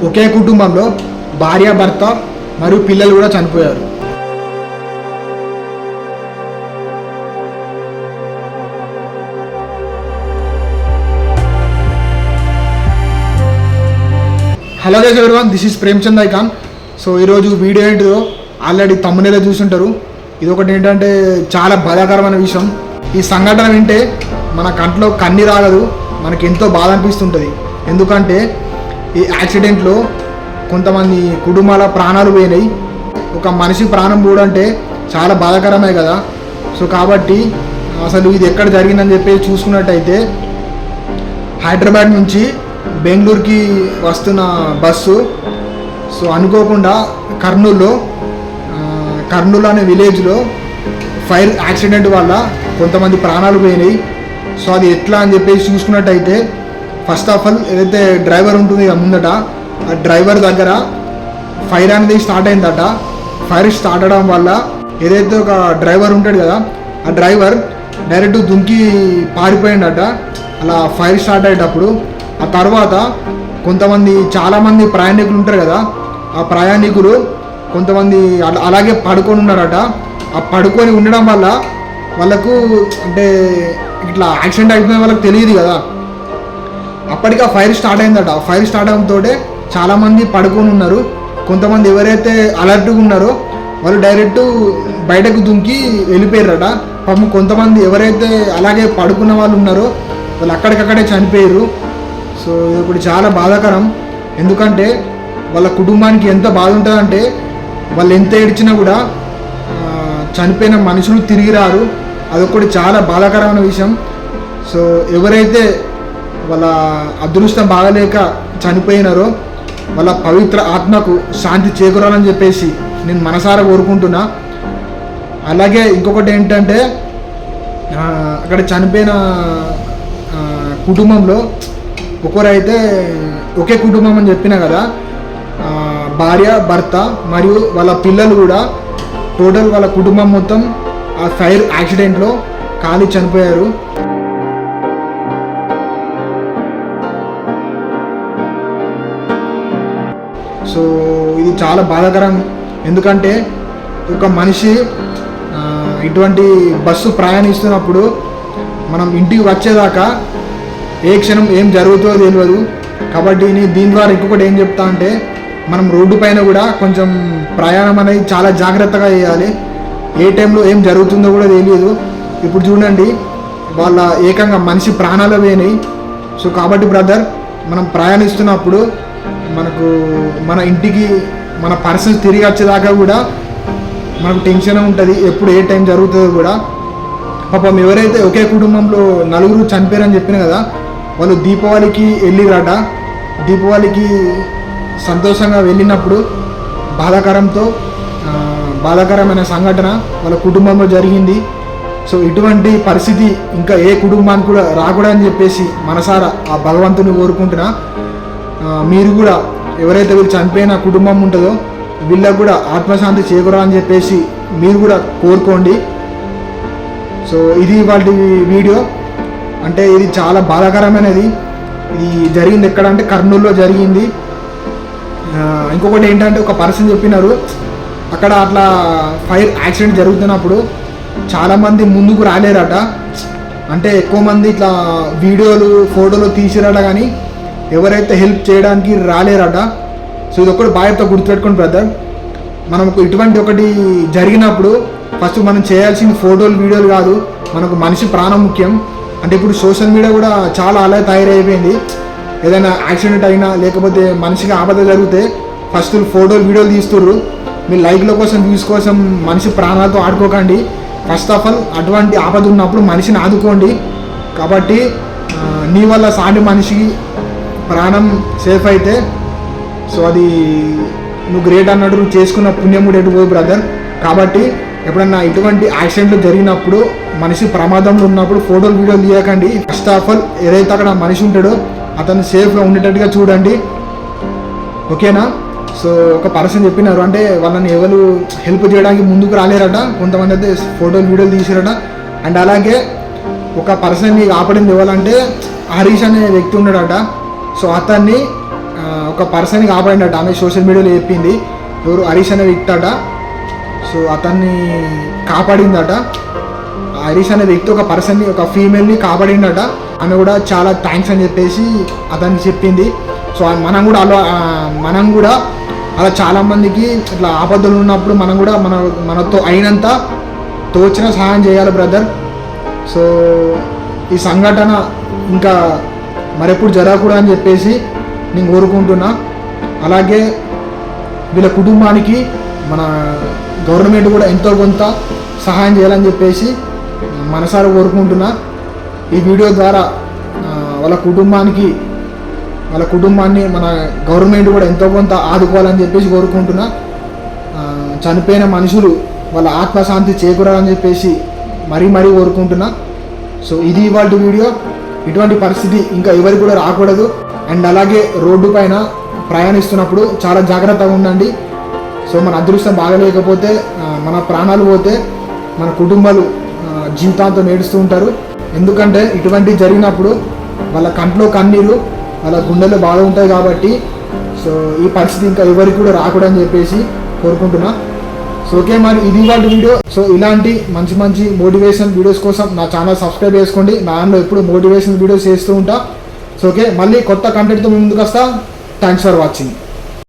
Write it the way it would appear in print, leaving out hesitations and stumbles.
ఒకే కుటుంబంలో భార్య, భర్త మరియు పిల్లలు కూడా చనిపోయారు. Hello guys everyone, this is Premchand icon. So ఈరోజు వీడియో ఏంటిదో ఆల్రెడీ తమ్మునేలా చూసుంటారు. ఇది ఒకటి ఏంటంటే చాలా బాధాకరమైన విషయం. ఈ సంఘటన వింటే మన కంట్లో కన్నీరు ఆగదు, మనకి ఎంతో బాధ అనిపిస్తుంటుంది. ఎందుకంటే ఈ యాక్సిడెంట్లో కొంతమంది కుటుంబాల ప్రాణాలు పోయినాయి. ఒక మనిషి ప్రాణం పోవడంటే చాలా బాధాకరమే కదా. సో కాబట్టి అసలు ఇది ఎక్కడ జరిగిందని చెప్పి చూసుకున్నట్టయితే హైదరాబాద్ నుంచి బెంగళూరుకి వస్తున్న బస్సు సో అనుకోకుండా కర్నూలు అనే విలేజ్లో ఫైర్ యాక్సిడెంట్ వల్ల కొంతమంది ప్రాణాలు పోయినాయి. సో అది ఎట్లా అని చెప్పేసి చూసుకున్నట్టయితే ఫస్ట్ ఆఫ్ ఆల్ ఏదైతే డ్రైవర్ ఉంటుంది ముందట, ఆ డ్రైవర్ దగ్గర ఫైర్ అనేది స్టార్ట్ అయిందట. ఫైర్ స్టార్ట్ అవడం వల్ల ఏదైతే ఒక డ్రైవర్ ఉంటాడు కదా, ఆ డ్రైవర్ డైరెక్ట్ దుంకి పారిపోయిందట. అలా ఫైర్ స్టార్ట్ అయ్యేటప్పుడు ఆ తర్వాత చాలామంది ప్రయాణికులు ఉంటారు కదా, ఆ ప్రయాణికులు కొంతమంది అలాగే పడుకొని ఉన్నారట. ఆ పడుకొని ఉండడం వల్ల వాళ్ళకు అంటే ఇట్లా యాక్సిడెంట్ అయిపోయిన వాళ్ళకి తెలియదు కదా. అప్పటికి ఆ ఫైర్ స్టార్ట్ అయిందట. ఫైర్ స్టార్ట్ అవడంతో చాలామంది పడుకొని ఉన్నారు. కొంతమంది ఎవరైతే అలర్ట్గా ఉన్నారో వాళ్ళు డైరెక్ట్ బయటకు దుంకి వెళ్ళిపోయారట. పాపం కొంతమంది ఎవరైతే అలాగే పడుకున్న వాళ్ళు ఉన్నారో వాళ్ళు అక్కడికక్కడే చనిపోయారు. సో ఇది ఒకటి చాలా బాధాకరం. ఎందుకంటే వాళ్ళ కుటుంబానికి ఎంత బాధ ఉంటుందంటే వాళ్ళు ఎంత ఏడ్చినా కూడా చనిపోయిన మనుషులు తిరిగి రారు. అదొకటి చాలా బాధాకరమైన విషయం. సో ఎవరైతే వాళ్ళ అదృష్టం బాగలేక చనిపోయినారో వాళ్ళ పవిత్ర ఆత్మకు శాంతి చేకూరాలని చెప్పేసి నేను మనసారా కోరుకుంటున్నా. అలాగే ఇంకొకటి ఏంటంటే అక్కడ చనిపోయిన కుటుంబంలో ఒకరైతే ఒకే కుటుంబం అని చెప్పిన కదా, భార్య, భర్త మరియు వాళ్ళ పిల్లలు కూడా టోటల్ వాళ్ళ కుటుంబం మొత్తం ఆ ఫైర్ యాక్సిడెంట్లో కాలి చనిపోయారు. సో ఇది చాలా బాధాకరం. ఎందుకంటే ఒక మనిషి ఇటువంటి బస్సు ప్రయాణిస్తున్నప్పుడు మనం ఇంటికి వచ్చేదాకా ఏ క్షణం ఏం జరుగుతుందో తెలియదు. కాబట్టి దీని ద్వారా ఇంకొకటి ఏం చెప్తా అంటే మనం రోడ్డు పైన కూడా కొంచెం ప్రయాణం అనేది చాలా జాగ్రత్తగా చేయాలి. ఏ టైంలో ఏం జరుగుతుందో కూడా తెలియదు. ఇప్పుడు చూడండి, వాళ్ళ ఏకంగా మనిషి ప్రాణాలు పోయినాయి. సో కాబట్టి బ్రదర్, మనం ప్రయాణిస్తున్నప్పుడు మన ఇంటికి మన పర్సన్స్ తిరిగి వచ్చేదాకా కూడా మనకు టెన్షన్ ఉంటుంది, ఎప్పుడు ఏ టైం జరుగుతుందో కూడా. పాపం ఎవరైతే ఒకే కుటుంబంలో నలుగురు చనిపోయారని చెప్పిన కదా, వాళ్ళు దీపావళికి వెళ్ళిరట. దీపావళికి సంతోషంగా వెళ్ళినప్పుడు బాధాకరమైన సంఘటన వాళ్ళ కుటుంబంలో జరిగింది. సో ఇటువంటి పరిస్థితి ఇంకా ఏ కుటుంబానికి కూడా రాకూడదని చెప్పేసి మనసారా ఆ భగవంతుని కోరుకుంటున్నా. మీరు కూడా ఎవరైతే వీళ్ళు చనిపోయిన కుటుంబం ఉంటుందో వీళ్ళకు కూడా ఆత్మశాంతి చేకూరాలని చెప్పేసి మీరు కూడా కోరుకోండి. సో ఇది వాళ్ళ వీడియో. అంటే ఇది చాలా బాధాకరమైనది. ఇది జరిగింది ఎక్కడ అంటే కర్నూలులో జరిగింది. ఇంకొకటి ఏంటంటే ఒక పర్సన్ చెప్పినారు, అక్కడ అట్లా ఫైర్ యాక్సిడెంట్ జరుగుతున్నప్పుడు చాలామంది ముందుకు రాలేరట. అంటే ఎక్కువ మంది ఇట్లా వీడియోలు, ఫోటోలు తీసిరట, కానీ ఎవరైతే హెల్ప్ చేయడానికి రాలేరట. సో ఇది ఒకటి బాధ్యత గుర్తుపెట్టుకోండి బ్రదర్. మనకు ఇటువంటి ఒకటి జరిగినప్పుడు ఫస్ట్ మనం చేయాల్సింది ఫోటోలు, వీడియోలు కాదు, మనకు మనిషి ప్రాణం ముఖ్యం. అంటే ఇప్పుడు సోషల్ మీడియా కూడా చాలా అలా తయారైపోయింది. ఏదైనా యాక్సిడెంట్ అయినా లేకపోతే మనిషికి ఆపద జరిగితే ఫస్ట్ ఫోటోలు, వీడియోలు తీస్తుర్రు. మీ లైక్ల కోసం, వ్యూస్ కోసం మనిషి ప్రాణాలతో ఆడుకోకండి. ఫస్ట్ ఆఫ్ ఆల్ అటువంటి ఆపద ఉన్నప్పుడు మనిషిని ఆదుకోండి. కాబట్టి నీ వల్ల సాటి మనిషికి ప్రాణం సేఫ్ అయితే సో అది నువ్వు గ్రేట్ అన్నట్టు నువ్వు చేసుకున్న పుణ్యం కూడా ఎటుపోదు బ్రదర్. కాబట్టి ఎప్పుడన్నా ఇటువంటి యాక్సిడెంట్లు జరిగినప్పుడు, మనిషి ప్రమాదంలో ఉన్నప్పుడు ఫోటోలు, వీడియోలు తీయకండి. ఫస్ట్ ఆఫ్ ఆల్ ఏదైతే అక్కడ మనిషి ఉంటాడో అతను సేఫ్గా ఉండేటట్టుగా చూడండి, ఓకేనా. సో ఒక పర్సన్ చెప్పినారు, అంటే వాళ్ళని ఎవరు హెల్ప్ చేయడానికి ముందుకు రాలేరట. కొంతమంది అయితే ఫోటోలు, వీడియోలు తీసిరట. అండ్ అలాగే ఒక పర్సన్ని ఆపడింది ఎవరంటే హరీష్ అనే వ్యక్తి ఉన్నాడట. సో అతన్ని ఒక పర్సన్ కాపాడినట్టు ఆమె సోషల్ మీడియాలో చెప్పింది. ఎవరు హరీష్ అనే వ్యక్తి అట. సో అతన్ని కాపాడిందట. హరీష్ అనే వ్యక్తి ఒక పర్సన్ని, ఒక ఫీమేల్ని కాపాడిందట. ఆమె కూడా చాలా థ్యాంక్స్ అని చెప్పేసి అతనికి చెప్పింది. సో మనం కూడా అలా చాలామందికి ఇట్లా ఆపదలు ఉన్నప్పుడు మనం కూడా మనతో అయినంత తోచిన సహాయం చేయాలి బ్రదర్. సో ఈ సంఘటన ఇంకా మరెప్పుడు జరగకూడదు అని చెప్పేసి నేను కోరుకుంటున్నా. అలాగే వీళ్ళ కుటుంబానికి మన గవర్నమెంట్ కూడా ఎంతో కొంత సహాయం చేయాలని చెప్పేసి మనసారా కోరుకుంటున్నా. ఈ వీడియో ద్వారా వాళ్ళ కుటుంబాన్ని మన గవర్నమెంట్ కూడా ఎంతో కొంత ఆదుకోవాలని చెప్పేసి కోరుకుంటున్నా. చనిపోయిన మనుషులు వాళ్ళ ఆత్మశాంతి చేకూరాలని చెప్పేసి మరీ కోరుకుంటున్నా. సో ఇది ఇవాళ వీడియో. ఇటువంటి పరిస్థితి ఇంకా ఎవరికి కూడా రాకూడదు. అండ్ అలాగే రోడ్డు పైన ప్రయాణిస్తున్నప్పుడు చాలా జాగ్రత్తగా ఉండండి. సో మన అదృష్టం బాగలేకపోతే మన ప్రాణాలు పోతే మన కుటుంబాలు జీవితాంతం ఏడుస్తూ ఉంటారు. ఎందుకంటే ఇటువంటి జరిగినప్పుడు వాళ్ళ కంట్లో కన్నీరు, వాళ్ళ గుండెలో బాధ ఉంటాయి కాబట్టి సో ఈ పరిస్థితి ఇంకా ఎవరికి కూడా రాకూడదని చెప్పేసి కోరుకుంటున్నా. సో ఓకే, మరి ఇది ఇవాళ వీడియో. సో ఇలాంటి మంచి మోటివేషన్ వీడియోస్ కోసం నా ఛానల్ సబ్స్క్రైబ్ చేసుకోండి. నా దానిలో ఎప్పుడు మోటివేషన్ వీడియోస్ చేస్తూ ఉంటా. సో ఓకే, మళ్ళీ కొత్త కంటెంట్తో ముందుకు వస్తా. Thanks for watching.